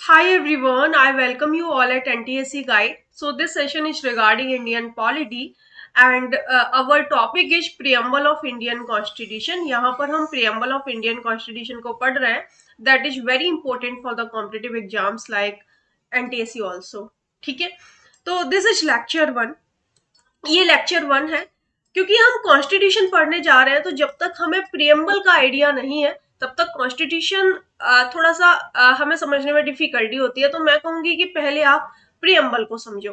Hi everyone, I welcome you all at NTSC Guide. So this session is regarding Indian polity and our topic is preamble of Indian Constitution. यहाँ पर हम preamble of Indian Constitution को पढ़ रहे हैं. That is very important for the competitive exams like NTSC also. ठीक है? तो this is lecture 1. ये लेक्चर 1 है. क्योंकि हम कॉन्स्टिट्यूशन पढ़ने जा रहे हैं तो जब तक हमें प्रियम्बल का आइडिया नहीं है तब तक कॉन्स्टिट्यूशन थोड़ा सा हमें समझने में डिफिकल्टी होती है. तो मैं कहूंगी कि पहले आप प्रियम्बल को समझो.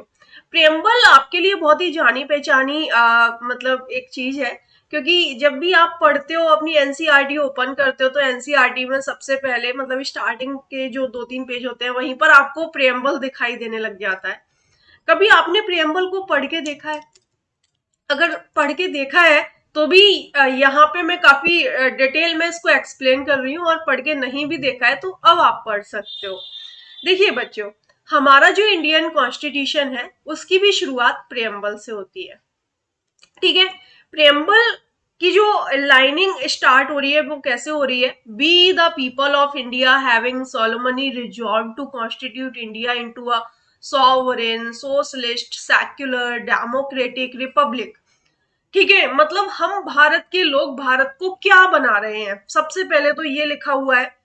प्रियम्बल आपके लिए बहुत ही जानी पहचानी मतलब एक चीज है, क्योंकि जब भी आप पढ़ते हो अपनी एनसीईआरटी ओपन करते हो तो एनसीईआरटी में सबसे पहले मतलब स्टार्टिंग के जो 2-3 पेज होते हैं वहीं पर आपको प्रियम्बल दिखाई देने लग जाता है. कभी आपने प्रियम्बल को पढ़ के देखा है? अगर पढ़ के देखा है तो भी यहाँ पे मैं काफी डिटेल में इसको एक्सप्लेन कर रही हूँ, और पढ़ के नहीं भी देखा है तो अब आप पढ़ सकते हो. देखिए बच्चों, हमारा जो इंडियन कॉन्स्टिट्यूशन है उसकी भी शुरुआत प्रियम्बल से होती है. ठीक है? प्रियम्बल की जो लाइनिंग स्टार्ट हो रही है वो कैसे हो रही है? We the people of India having solemnly resolve to constitute India into a sovereign socialist secular democratic republic. ठीक है? मतलब हम भारत के लोग भारत को क्या बना रहे हैं, सबसे पहले तो ये लिखा हुआ है.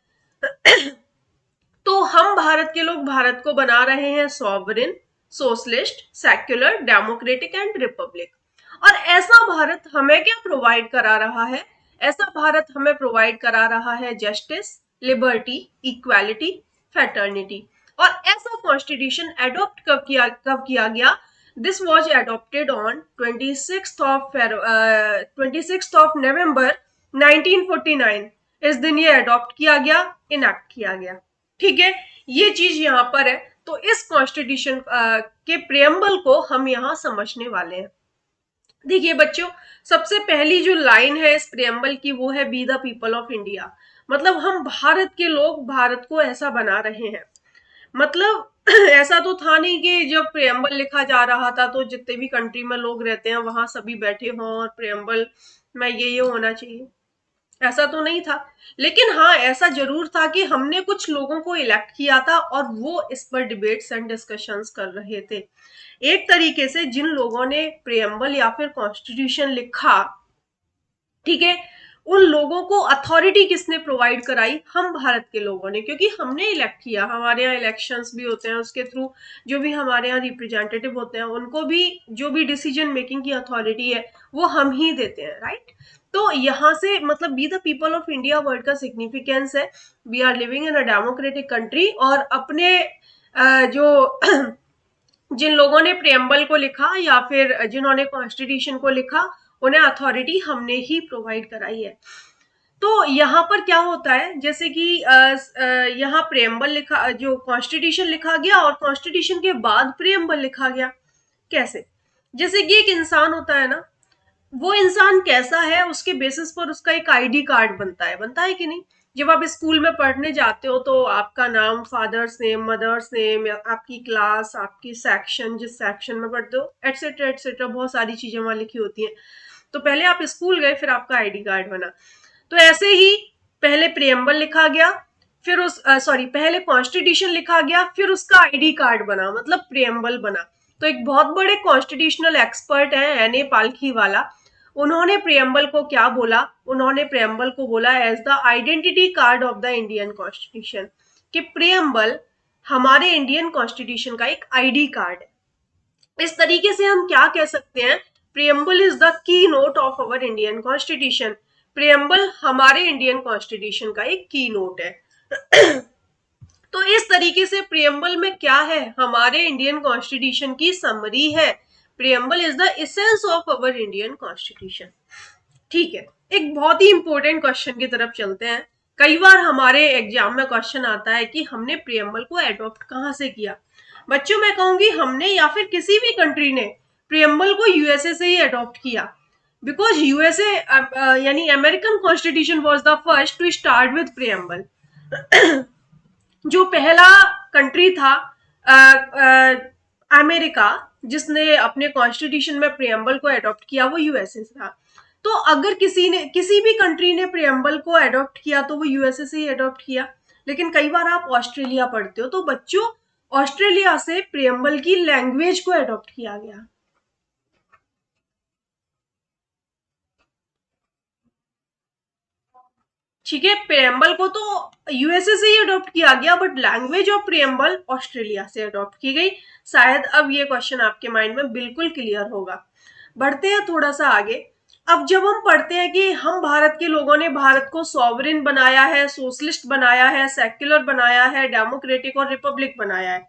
तो हम भारत के लोग भारत को बना रहे हैं sovereign socialist secular democratic and Republic. और ऐसा भारत हमें क्या प्रोवाइड करा रहा है? ऐसा भारत हमें प्रोवाइड करा रहा है जस्टिस, लिबर्टी, इक्वालिटी, फ्रेटर्निटी. और ऐसा कॉन्स्टिट्यूशन एडॉप्ट कब किया गया? This was adopted on 26th of November 1949. इस दिन ये एडॉप्ट किया गया, इनैक्ट किया गया. ठीक है? ये चीज यहाँ पर है. तो इस कॉन्स्टिट्यूशन के प्रियम्बल को हम यहाँ समझने वाले हैं. देखिए बच्चों, सबसे पहली जो लाइन है इस प्रियम्बल की वो है B the people of India. मतलब हम भारत के लोग भारत को ऐसा बना रहे हैं. मतलब ऐसा तो था नहीं कि जब प्रियम्बल लिखा जा रहा था तो जितने भी कंट्री में लोग रहते हैं वहां सभी बैठे हों और प्रियम्बल में ये होना चाहिए, ऐसा तो नहीं था. लेकिन हाँ, ऐसा जरूर था कि हमने कुछ लोगों को इलेक्ट किया था और वो इस पर डिबेट्स एंड डिस्कशंस कर रहे थे. एक तरीके से जिन लोगों ने प्रियम्बल या फिर कॉन्स्टिट्यूशन लिखा, ठीक है, उन लोगों को अथॉरिटी किसने प्रोवाइड कराई? हम भारत के लोगों ने, क्योंकि हमने इलेक्ट किया. हमारे यहाँ इलेक्शंस भी होते हैं, उसके थ्रू जो भी हमारे यहाँ रिप्रेजेंटेटिव होते हैं उनको भी जो भी डिसीजन मेकिंग की अथॉरिटी है वो हम ही देते हैं. राइट? तो यहाँ से मतलब we the people of India word का सिग्निफिकेंस है we are living in a democratic country. और अपने जो जिन लोगों ने प्रियम्बल को लिखा या फिर जिन्होंने कॉन्स्टिट्यूशन को लिखा उन्हें अथॉरिटी हमने ही प्रोवाइड कराई है. तो यहाँ पर क्या होता है, जैसे कि यहाँ प्रियम्बल लिखा, जो कॉन्स्टिट्यूशन लिखा गया और कॉन्स्टिट्यूशन के बाद प्रियम्बल लिखा गया. कैसे? जैसे कि एक इंसान होता है ना, वो इंसान कैसा है उसके बेसिस पर उसका एक आईडी कार्ड बनता है कि नहीं? जब आप स्कूल में पढ़ने जाते हो तो आपका नाम, फादर्स नेम, मदर्स नेम, आपकी क्लास, आपकी सेक्शन, जिस सेक्शन में पढ़ते हो, एटसेट्रा एटसेट्रा, बहुत सारी चीजें वहां लिखी होती हैं. तो पहले आप स्कूल गए, फिर आपका आईडी कार्ड बना. तो ऐसे ही पहले प्रियम्बल लिखा गया, फिर पहले कॉन्स्टिट्यूशन लिखा गया, फिर उसका आईडी कार्ड बना, मतलब प्रियम्बल बना. तो एक बहुत बड़े कॉन्स्टिट्यूशनल एक्सपर्ट हैं एन.ए. पालखी वाला. उन्होंने प्रियम्बल को क्या बोला? उन्होंने प्रियम्बल को बोला as the identity card of the Indian constitution, कि प्रियम्बल हमारे इंडियन कॉन्स्टिट्यूशन का एक आईडी कार्ड है. इस तरीके से हम क्या कह सकते हैं? Preamble is the key note of our Indian constitution. Preamble हमारे इंडियन कॉन्स्टिट्यूशन का एक की नोट है. तो इस तरीके से प्रियम्बल में क्या है? हमारे इंडियन कॉन्स्टिट्यूशन की समरी है. Preamble is the essence of our Indian constitution. ठीक है, एक बहुत ही इंपॉर्टेंट क्वेश्चन की तरफ चलते हैं. कई बार हमारे एग्जाम में क्वेश्चन आता है कि हमने प्रियम्बल को एडॉप्ट कहाँ से किया. बच्चों, मैं कहूंगी हमने या फिर किसी भी कंट्री ने प्रियम्बल को यूएसए से ही अडॉप्ट किया, बिकॉज यूएसए यानी American constitution was the first to start with preamble. जो पहला कंट्री था अमेरिका जिसने अपने कॉन्स्टिट्यूशन में प्रियम्बल को अडॉप्ट किया, वो यूएसए से था. तो अगर किसी भी कंट्री ने प्रियम्बल को अडॉप्ट किया तो वो यूएसए से ही अडॉप्ट किया. लेकिन कई बार आप ऑस्ट्रेलिया पढ़ते हो, तो बच्चों ऑस्ट्रेलिया से प्रियम्बल की लैंग्वेज को अडॉप्ट किया गया। ठीक है, प्रियम्बल को तो यूएसए से ही अडॉप्ट किया गया, but language of preamble Australia से अडॉप्ट की गई। शायद अब ये क्वेश्चन आपके माइंड में बिल्कुल क्लियर होगा। बढ़ते हैं थोड़ा सा आगे। अब जब हम पढ़ते हैं कि हम भारत के लोगों ने भारत को सॉवरेन बनाया है, सोशलिस्ट बनाया है, सेक्युलर बनाया है, डेमोक्रेटिक और रिपब्लिक बनाया है,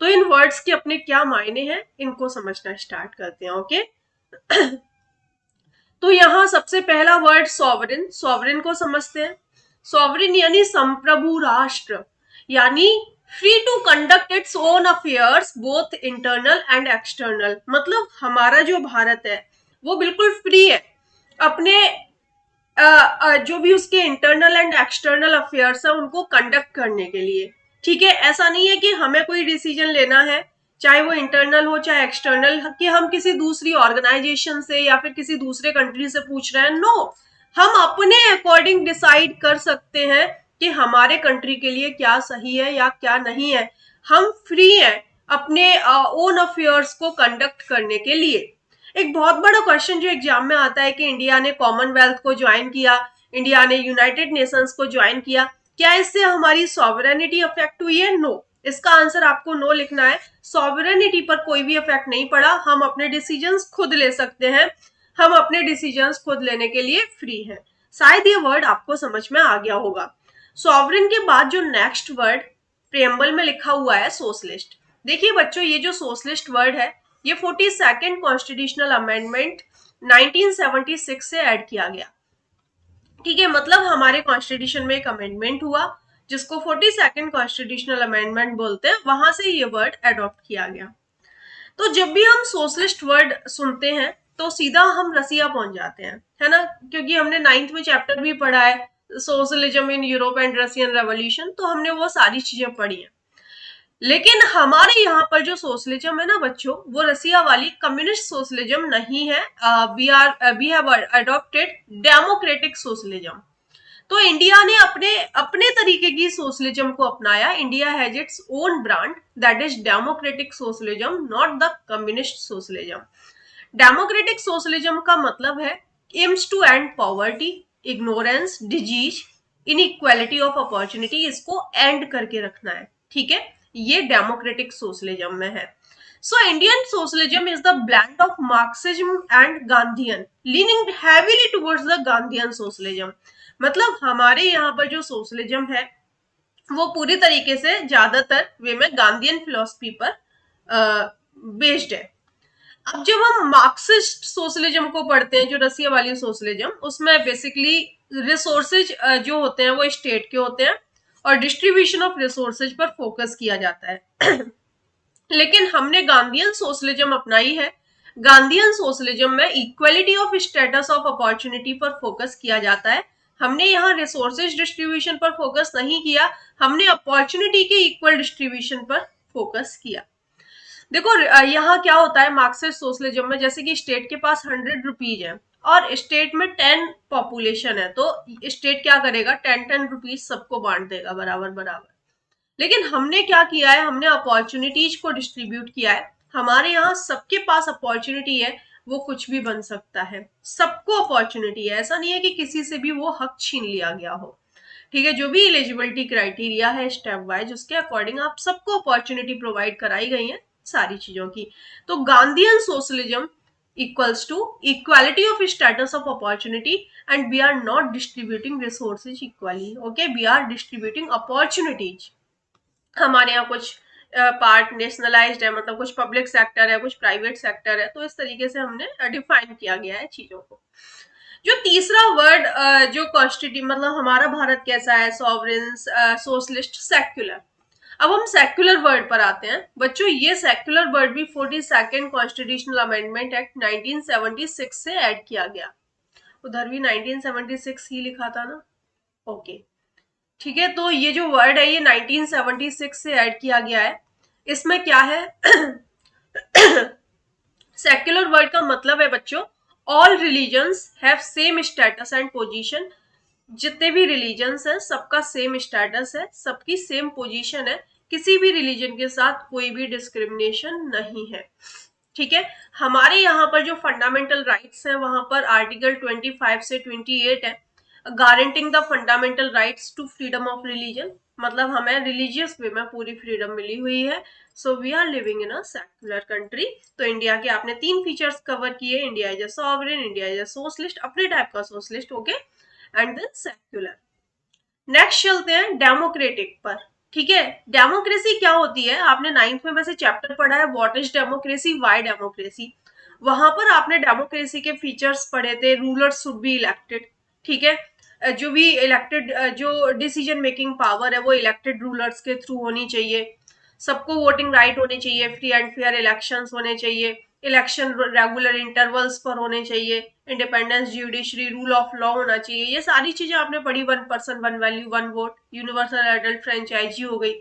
तो इन वर्ड्स के अपने क्या मायने हैं, इनको समझना स्टार्ट करते हैं। ओके तो यहां सबसे पहला वर्ड सॉवरेन, सॉवरेन को समझते हैं। सॉवरेन यानी संप्रभु राष्ट्र, यानी free to conduct its own affairs both internal and external. मतलब हमारा जो भारत है वो बिल्कुल फ्री है अपने जो भी उसके इंटरनल एंड एक्सटर्नल अफेयर्स है उनको कंडक्ट करने के लिए। ठीक है, ऐसा नहीं है कि हमें कोई डिसीजन लेना है, चाहे वो इंटरनल हो चाहे एक्सटर्नल, कि हम किसी दूसरी ऑर्गेनाइजेशन से या फिर किसी दूसरे कंट्री से पूछ रहे हैं। नो, हम अपने अकॉर्डिंग डिसाइड कर सकते हैं कि हमारे कंट्री के लिए क्या सही है या क्या नहीं है। हम फ्री हैं अपने ओन अफेयर्स को कंडक्ट करने के लिए। एक बहुत बड़ा क्वेश्चन जो एग्जाम में आता है कि इंडिया ने कॉमनवेल्थ को ज्वाइन किया, इंडिया ने यूनाइटेड नेशंस को ज्वाइन किया, क्या इससे हमारी सॉवरेनिटी अफेक्ट हुई है? नो। इसका आंसर आपको नो लिखना है। सॉवरेनिटी पर कोई भी इफेक्ट नहीं पड़ा, हम अपने डिसीजंस खुद ले सकते हैं, हम अपने डिसीजंस खुद लेने के लिए फ्री हैं। शायद ये वर्ड आपको समझ में आ गया होगा। सॉवरेन के बाद जो नेक्स्ट वर्ड प्रियम्बल में लिखा हुआ है सोशलिस्ट। देखिए बच्चों, ये जो सोशलिस्ट वर्ड है ये 42nd कॉन्स्टिट्यूशनल अमेंडमेंट 1976 से ऐड किया गया। ठीक है, मतलब हमारे कॉन्स्टिट्यूशन में एक अमेंडमेंट हुआ जिसको 42nd कॉन्स्टिट्यूशनल अमेंडमेंट बोलते हैं, वहां से ये वर्ड अडॉप्ट किया गया। तो जब भी हम सोशलिस्ट वर्ड सुनते हैं तो सीधा हम रसिया पहुंच जाते हैं, है ना, क्योंकि हमने 9th में चैप्टर भी पढ़ा है socialism in Europe and Russian revolution, तो हमने वो सारी चीजें पढ़ी हैं। लेकिन हमारे यहाँ पर जो सोशलिज्म है ना बच्चों, वो रसिया वाली कम्युनिस्ट सोशलिज्म नहीं है। We have adopted democratic socialism. तो इंडिया ने अपने अपने तरीके की सोशलिज्म को अपनाया। India has its own brand, that is democratic socialism, not the communist socialism. Democratic socialism का मतलब है aims to end poverty, ignorance, disease, inequality of opportunity, इसको एंड करके रखना है। ठीक है, ये डेमोक्रेटिक सोशलिज्म में है। So Indian socialism is the blend of Marxism and Gandhian, leaning heavily towards the Gandhian socialism. मतलब हमारे यहाँ पर जो सोशलिज्म है वो पूरी तरीके से ज्यादातर वे में गांधीयन फिलोसफी पर बेस्ड है। अब जब हम मार्क्सिस्ट सोशलिज्म को पढ़ते हैं, जो रसिया वाली सोशलिज्म, उसमें बेसिकली रिसोर्सेज जो होते हैं वो स्टेट के होते हैं और डिस्ट्रीब्यूशन ऑफ रिसोर्सेज पर फोकस किया जाता है। लेकिन हमने गांधीयन सोशलिज्म अपनाई है। गांधीयन सोशलिज्म में equality of status of opportunity पर फोकस किया जाता है। हमने यहाँ रिसोर्सेज डिस्ट्रीब्यूशन पर फोकस नहीं किया, हमने अपॉर्चुनिटी के इक्वल डिस्ट्रीब्यूशन पर फोकस किया। देखो यहाँ क्या होता है मार्क्सिस्ट सोशलिज्म में, जैसे कि स्टेट के पास 100 रुपीज है और स्टेट में 10 पॉपुलेशन है, तो स्टेट क्या करेगा, 10 रुपीज सबको बांट देगा बराबर बराबर। लेकिन हमने क्या किया है, हमने अपॉर्चुनिटीज को डिस्ट्रीब्यूट किया है। हमारे यहाँ सबके पास अपॉर्चुनिटी है, वो कुछ भी बन सकता है, सबको अपॉर्चुनिटी है। ऐसा नहीं है कि किसी से भी वो हक छीन लिया गया हो। ठीक है, जो भी एलिजिबिलिटी क्राइटेरिया है स्टेप वाइज, उसके अकॉर्डिंग आप सबको अपॉर्चुनिटी प्रोवाइड कराई गई है सारी चीजों की। तो Gandhian socialism equals to equality of status of opportunity and we are not distributing resources equally. Okay, we are distributing opportunities. हमारे यहाँ कुछ पार्ट नेशनलाइज्ड है, मतलब कुछ पब्लिक सेक्टर है, कुछ प्राइवेट सेक्टर है, तो इस तरीके से हमने डिफाइन किया गया है चीजों को। जो तीसरा वर्ड जो कॉन्स्टिट्यूट मतलब हमारा भारत कैसा है, सॉवरेन, सोशलिस्ट, सेक्युलर। अब हम सेक्युलर वर्ड पर आते हैं बच्चों। ये सेक्युलर वर्ड भी 42nd कॉन्स्टिट्यूशनल अमेंडमेंट एक्ट 1976 से ऐड किया गया। उधर भी 1976 ही लिखा था ना। ओके ठीक है, तो ये जो वर्ड है ये 1976 से ऐड किया गया है। इसमें क्या है सेक्युलर वर्ड का मतलब है बच्चों all religions have same status and position जितने भी रिलीजन्स हैं सबका सेम स्टेटस है, सबकी सेम पोजीशन है, किसी भी रिलीजन के साथ कोई भी डिस्क्रिमिनेशन नहीं है। ठीक है। हमारे यहाँ पर जो फंडामेंटल राइट्स हैं वहां पर आर्टिकल 25 से 28 है, guaranteeing the fundamental rights to freedom of religion, मतलब हमें रिलीजियस वे में पूरी फ्रीडम मिली हुई है। So we are living in a secular country. तो इंडिया के आपने 3 फीचर्स कवर किए, India is a sovereign, India is a socialist, अपने टाइप का socialist, okay, and then secular. Next चलते हैं डेमोक्रेटिक पर। ठीक है, डेमोक्रेसी क्या होती है, आपने 9th में वैसे चैप्टर पढ़ा है what is democracy, why democracy. वहां पर आपने डेमोक्रेसी के फीचर्स पढ़े थे, रूलर्स शुड बी इलेक्टेड। ठीक है, जो भी इलेक्टेड, जो डिसीजन मेकिंग पावर है वो इलेक्टेड रूलर्स के थ्रू होनी चाहिए। सबको वोटिंग राइट होनी चाहिए, फ्री एंड फेयर इलेक्शंस होने चाहिए, इलेक्शन रेगुलर इंटरवल्स पर होने चाहिए, independence judiciary, rule of law होना चाहिए। ये सारी चीजें आपने पढ़ी, 1 person 1 value 1 vote, universal adult franchise हो गई।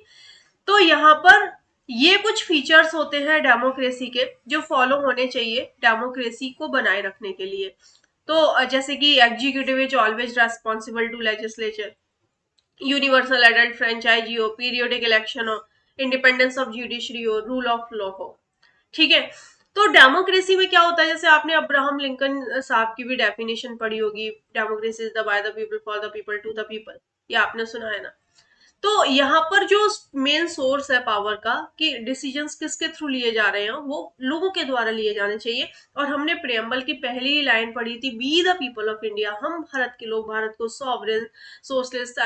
तो यहाँ पर ये कुछ फीचर्स होते हैं डेमोक्रेसी के जो फॉलो होने चाहिए डेमोक्रेसी को बनाए रखने के लिए। तो जैसे कि executive is always responsible to legislature, universal adult franchise हो, पीरियोडिक इलेक्शन हो, इंडिपेंडेंस ऑफ जुडिशरी हो, रूल ऑफ लॉ हो। ठीक है। तो डेमोक्रेसी में क्या होता है, जैसे आपने अब्राहम लिंकन साहब की भी डेफिनेशन पढ़ी होगी, democracy is the by the people for the people to the people, ये आपने सुना है ना। तो यहाँ पर जो मेन सोर्स है पावर का कि डिसीजंस किसके थ्रू लिए जा रहे हैं, वो लोगों के द्वारा लिए जाने चाहिए। और हमने प्रेम्बल की पहली ही लाइन पढ़ी थी, we the people of India, हम भारत के लोग भारत को sovereign socialist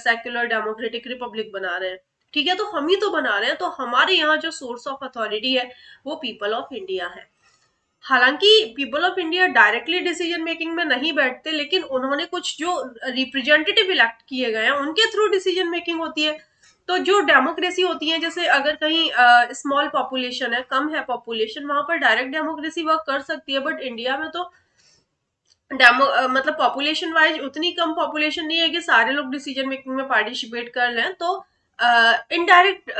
secular democratic republic बना रहे हैं। ठीक है, तो हम ही तो बना रहे हैं, तो हमारे यहाँ जो सोर्स ऑफ अथॉरिटी है वो पीपल ऑफ इंडिया है। हालांकि people of India directly decision making में नहीं बैठते, लेकिन उन्होंने कुछ जो रिप्रेजेंटेटिव इलेक्ट किए गए हैं उनके थ्रू डिसीजन मेकिंग होती है। तो जो डेमोक्रेसी होती है, जैसे अगर कहीं स्मॉल पॉपुलेशन है, कम है पॉपुलेशन, वहां पर डायरेक्ट डेमोक्रेसी वर्क कर सकती है। बट इंडिया में तो मतलब पॉपुलेशन वाइज उतनी कम पॉपुलेशन नहीं है कि सारे लोग डिसीजन मेकिंग में पार्टिसिपेट कर लें। तो इनडायरेक्ट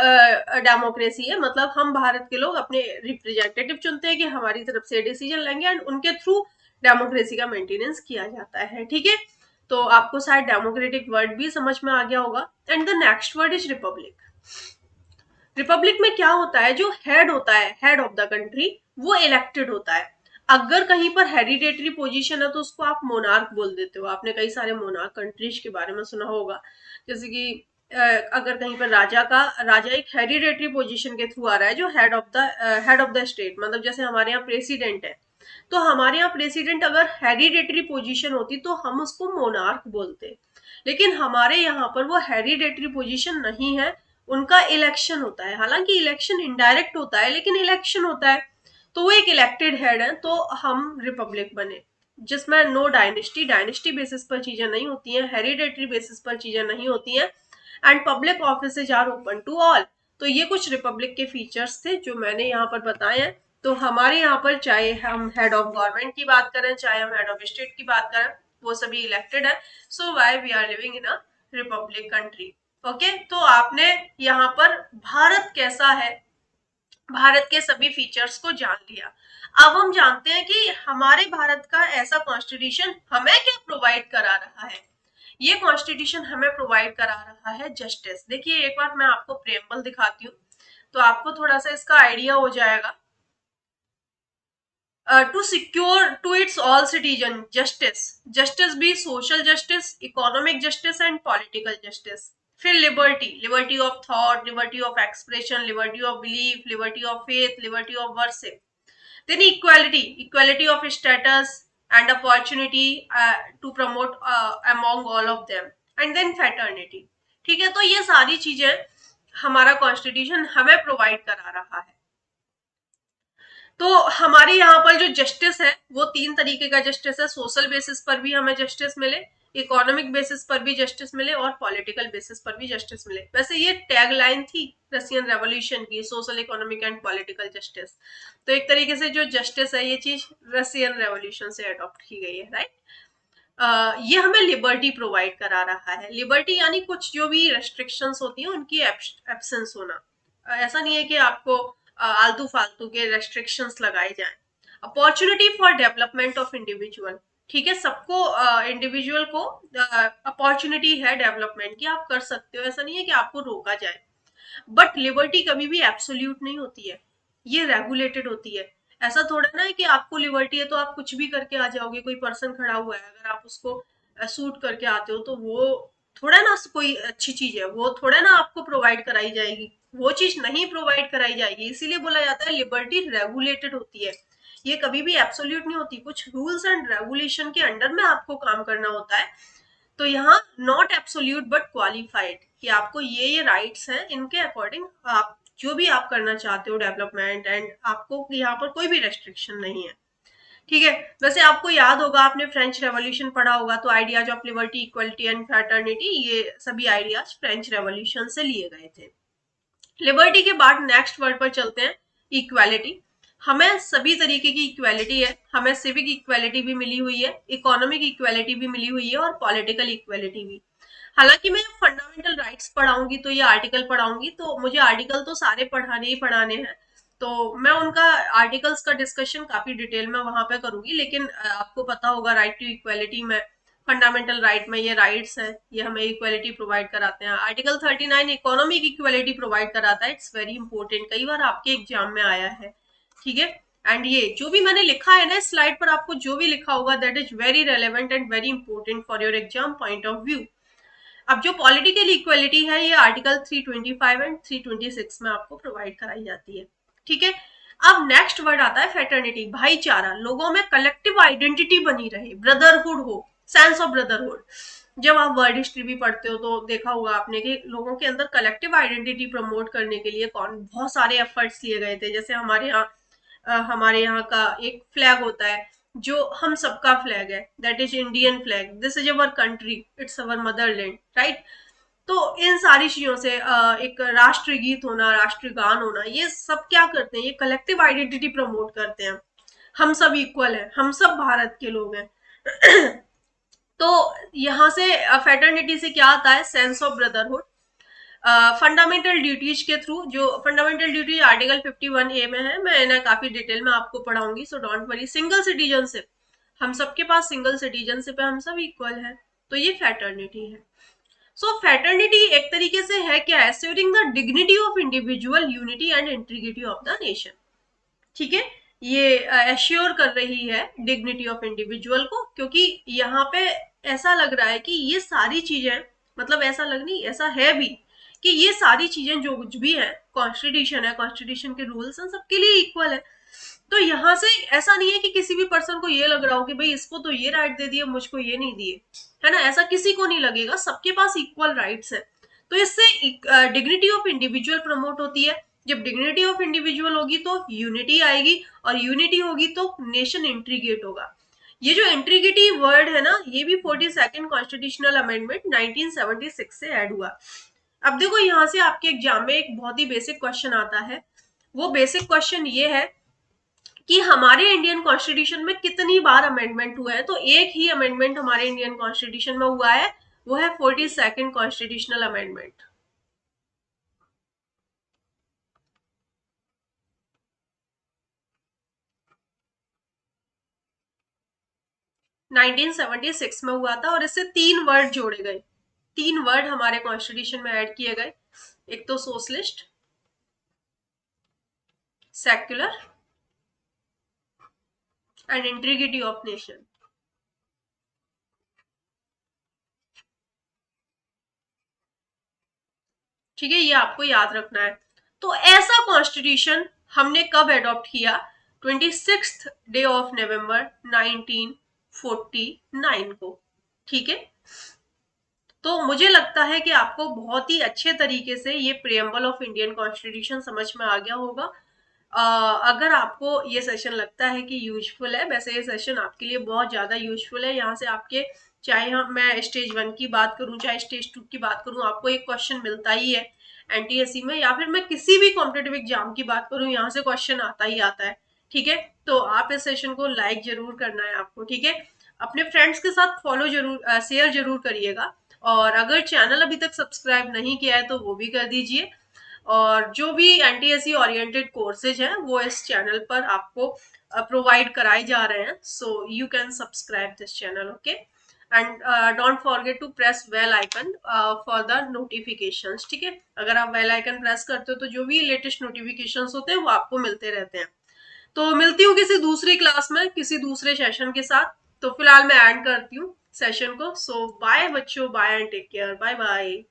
डेमोक्रेसी है, मतलब हम भारत के लोग अपने रिप्रेजेंटेटिव चुनते हैं कि हमारी तरफ से डिसीजन लेंगे एंड उनके थ्रू डेमोक्रेसी का मेंटेनेंस किया जाता है। ठीक है, तो आपको शायद डेमोक्रेटिक वर्ड भी समझ में आ गया होगा। And the next word is Republic. Republic में क्या होता है, जो हेड होता है, हेड ऑफ द कंट्री, वो इलेक्टेड होता है। अगर कहीं पर हेरिडेटरी पोजीशन है तो उसको आप मोनार्क बोल देते हो, आपने कई सारे मोनार्क कंट्रीज के बारे में सुना होगा। जैसे कि अगर कहीं पर राजा एक हेरिडेटरी पोजीशन के थ्रू आ रहा है, जो हेड ऑफ द स्टेट, मतलब जैसे हमारे यहाँ प्रेसिडेंट है, तो हमारे यहाँ प्रेसिडेंट अगर हेरिडेटरी पोजीशन होती तो हम उसको मोनार्क बोलते। लेकिन हमारे यहाँ पर वो हेरिडेटरी पोजीशन नहीं है, उनका इलेक्शन होता है। हालांकि इलेक्शन इनडायरेक्ट होता है, लेकिन इलेक्शन होता है। तो वो एक इलेक्टेड हेड है, तो हम रिपब्लिक बने, जिसमें नो डायनेस्टी, डायनेस्टी बेसिस पर चीजें नहीं होती हैं, हेरिडेटरी बेसिस पर चीजें नहीं होती हैं, and public office are open to all. तो ये कुछ रिपब्लिक के फीचर्स थे जो मैंने यहाँ पर बताए हैं। तो हमारे यहाँ पर चाहे हम हेड ऑफ गवर्नमेंट की बात करें, चाहे हम हेड ऑफ स्टेट की बात करें, वो सभी इलेक्टेड है। So why we are living in a republic country. Okay, तो आपने यहाँ पर भारत कैसा है, भारत के सभी फीचर्स को जान लिया। अब हम जानते हैं कि हमारे भारत का ऐसा कॉन्स्टिट्यूशन हमें क्या प्रोवाइड करा रहा है। ये कॉन्स्टिट्यूशन हमें प्रोवाइड करा रहा है जस्टिस। देखिए, एक बार मैं आपको प्रेम्बल दिखाती हूँ तो आपको थोड़ा सा इसका आइडिया हो जाएगा। To secure to its all citizen justice, justice भी social justice, economic justice and political justice. फिर liberty, liberty of thought, liberty of expression, liberty of belief, liberty of faith, liberty of worship. Then equality, equality of status and opportunity to promote among all of them, and then fraternity. ठीक है, तो ये सारी चीजें हमारा constitution हमें provide करा रहा है। तो हमारे यहाँ पर जो जस्टिस है वो 3 तरीके का जस्टिस है, सोशल बेसिस पर भी हमें जस्टिस मिले, इकोनॉमिक बेसिस पर भी जस्टिस मिले और पॉलिटिकल बेसिस पर भी जस्टिस मिले। वैसे ये टैग लाइन थी रशियन रेवोल्यूशन की, social economic and political justice. तो एक तरीके से जो जस्टिस है ये चीज रशियन रेवोल्यूशन से अडॉप्ट की गई है, राइट। ये हमें लिबर्टी प्रोवाइड करा रहा है। लिबर्टी यानी कुछ जो भी रेस्ट्रिक्शंस होती हैं उनकी एब्सेंस होना। ऐसा नहीं है कि आपको आलतू फालतू के रेस्ट्रिक्शंस लगाए जाएं। Opportunity for development of individual, ठीक है, सबको इंडिविजुअल को अपॉर्चुनिटी है डेवलपमेंट की, आप कर सकते हो, ऐसा नहीं है कि आपको रोका जाए। बट लिबर्टी कभी भी एब्सोल्यूट नहीं होती है, ये रेगुलेटेड होती है। ऐसा थोड़ा ना है कि आपको लिबर्टी है तो आप कुछ भी करके आ जाओगे। कोई पर्सन खड़ा हुआ है, अगर आप उसको सूट करके आते हो तो वो थोड़ा ना कोई अच्छी चीज है, वो थोड़ा ना आपको प्रोवाइड कराई जाएगी, वो चीज नहीं प्रोवाइड कराई जाएगी। इसीलिए बोला जाता है लिबर्टी रेगुलेटेड होती है, ये कभी भी एब्सोल्यूट नहीं होती। कुछ रूल्स एंड रेगुलेशन के अंडर में आपको काम करना होता है। तो यहाँ नॉट एब्सोल्यूट बट क्वालिफाइड, कि आपको ये राइट्स हैं, इनके अकॉर्डिंग आप जो भी आप करना चाहते हो डेवलपमेंट, एंड आपको यहाँ पर कोई भी रेस्ट्रिक्शन नहीं है। ठीक है, वैसे आपको याद होगा, आपने फ्रेंच रेवोल्यूशन पढ़ा होगा, तो ideas of liberty, equality and fraternity, ये सभी आइडियाज फ्रेंच रेवोल्यूशन से लिए गए थे। लिबर्टी के बाद नेक्स्ट वर्ड पर चलते हैं, इक्वालिटी। हमें सभी तरीके की इक्वालिटी है, हमें सिविक इक्वालिटी भी मिली हुई है, इकोनॉमिक इक्वालिटी भी मिली हुई है, और पॉलिटिकल इक्वालिटी भी। हालांकि मैं फंडामेंटल राइट्स पढ़ाऊंगी तो ये आर्टिकल पढ़ाऊंगी, तो मुझे आर्टिकल तो सारे पढ़ाने ही पढ़ाने हैं, तो मैं उनका आर्टिकल्स का डिस्कशन काफी डिटेल में वहां पे करूंगी। लेकिन आपको पता होगा, राइट टू इक्वालिटी में, फंडामेंटल राइट में ये राइट्स हैं, ये हमें इक्वालिटी प्रोवाइड कराते हैं। आर्टिकल 39 इकोनॉमिक इक्वालिटी प्रोवाइड कराता है, इट्स वेरी इंपॉर्टेंट, कई बार आपके एग्जाम में आया है। ठीक है, एंड ये जो भी मैंने लिखा है ना स्लाइड पर, आपको जो भी लिखा होगा that is very relevant and very important for your exam point of view. अब जो पॉलिटिकल इक्वलिटी है, ये आर्टिकल 325 एंड 326 में आपको प्रोवाइड कराई जाती है। ठीक है, अब नेक्स्ट वर्ड आता है फेटर्निटी, भाईचारा, लोगों में कलेक्टिव आइडेंटिटी बनी रहे, ब्रदरहुड हो, सेंस ऑफ ब्रदरहुड। जब आप वर्ल्ड हिस्ट्री भी पढ़ते हो तो देखा होगा आपने कि लोगों के अंदर कलेक्टिव आइडेंटिटी प्रमोट करने के लिए कौन बहुत सारे एफर्ट्स लिए गए थे। जैसे हमारे यहाँ का एक फ्लैग होता है जो हम सबका फ्लैग है, that is Indian flag, this is our country, it's our Motherland, right. तो इन सारी चीजों से एक राष्ट्र गीत होना, राष्ट्रगान होना, ये सब क्या करते हैं, ये कलेक्टिव आइडेंटिटी प्रमोट करते हैं। हम सब इक्वल हैं, हम सब भारत के लोग हैं। तो यहाँ से फेटर्निटी से क्या आता है, sense of brotherhood. Fundamental duties के थ्रू, जो फंडामेंटल ड्यूटी आर्टिकल 51A में है, मैं इन्हें काफी डिटेल में आपको पढ़ाऊंगी, so don't worry. Single citizenship, हम सबके पास सिंगल सिटीजनशिप है, हम सब इक्वल है, तो ये फैटर्निटी है। सो फैटर्निटी एक तरीके से है क्या, assuring the dignity of individual, unity and integrity of the nation. ठीक है, ये एश्योर कर रही है डिग्निटी ऑफ इंडिविजुअल को, क्योंकि यहाँ पे ऐसा लग रहा है कि ये सारी चीजें, मतलब ऐसा लग नहीं, ऐसा है भी कि ये सारी चीजें जो कुछ भी है, कॉन्स्टिट्यूशन है, कॉन्स्टिट्यूशन के रूल्स हैं, सबके लिए इक्वल है। तो यहाँ से ऐसा नहीं है कि किसी भी पर्सन को ये लग रहा हो कि भाई इसको तो ये राइट दे दिए, मुझको ये नहीं दिए, है ना, ऐसा किसी को नहीं लगेगा, सबके पास इक्वल राइट्स है। तो इससे डिग्निटी ऑफ इंडिविजुअल प्रमोट होती है। जब डिग्निटी ऑफ इंडिविजुअल होगी तो यूनिटी आएगी, और यूनिटी होगी तो नेशन इंटीग्रेट होगा। ये जो इंटीग्रिटी वर्ड है ना, ये भी 42nd कॉन्स्टिट्यूशनल अमेंडमेंट 1976 से ऐड हुआ। अब देखो, यहाँ से आपके एग्जाम में एक बहुत ही बेसिक क्वेश्चन आता है। वो बेसिक क्वेश्चन ये है कि हमारे इंडियन कॉन्स्टिट्यूशन में कितनी बार अमेंडमेंट हुआ है। तो एक ही अमेंडमेंट हमारे इंडियन कॉन्स्टिट्यूशन में हुआ है, वो है 42nd कॉन्स्टिट्यूशनल अमेंडमेंट। 1976 में हुआ था, और इससे 3 वर्ड जोड़े गए, 3 वर्ड हमारे कॉन्स्टिट्यूशन में ऐड किए गए। एक तो socialist, secular and integrity of nation. ठीक है, ये आपको याद रखना है। तो ऐसा कॉन्स्टिट्यूशन हमने कब एडॉप्ट किया, 26 नवंबर 1949 को। ठीक है, तो मुझे लगता है कि आपको बहुत ही अच्छे तरीके से ये प्रियम्बल ऑफ इंडियन कॉन्स्टिट्यूशन समझ में आ गया होगा। अगर आपको ये सेशन लगता है कि यूजफुल है, वैसे ये सेशन आपके लिए बहुत ज्यादा यूजफुल है। यहाँ से आपके, चाहे हम मैं स्टेज 1 की बात करूं चाहे स्टेज 2 की बात करूं, आपको एक क्वेश्चन मिलता ही है एनटीएससी में, या फिर मैं किसी भी कॉम्पिटेटिव एग्जाम की बात करूं, यहाँ से क्वेश्चन आता ही आता है। ठीक है, तो आप इस सेशन को लाइक जरूर करना है आपको। ठीक है, अपने फ्रेंड्स के साथ फॉलो जरूर, शेयर जरूर करिएगा, और अगर चैनल अभी तक सब्सक्राइब नहीं किया है तो वो भी कर दीजिए। और जो भी एनटीएससी ओरिएंटेड कोर्सेज हैं वो इस चैनल पर आपको प्रोवाइड कराए जा रहे हैं, so you can subscribe this channel, okay. And don't forget to press bell icon for the notifications, ठीक है। अगर आप बेल आइकन प्रेस करते हो तो जो भी लेटेस्ट नोटिफिकेशंस होते हैं वो आपको मिलते रहते हैं। तो मिलती हूँ किसी दूसरी क्लास में किसी दूसरे सेशन के साथ। तो फिलहाल मैं एंड करती हूँ सेशन को। सो बाय बच्चों, bye and take care, bye bye.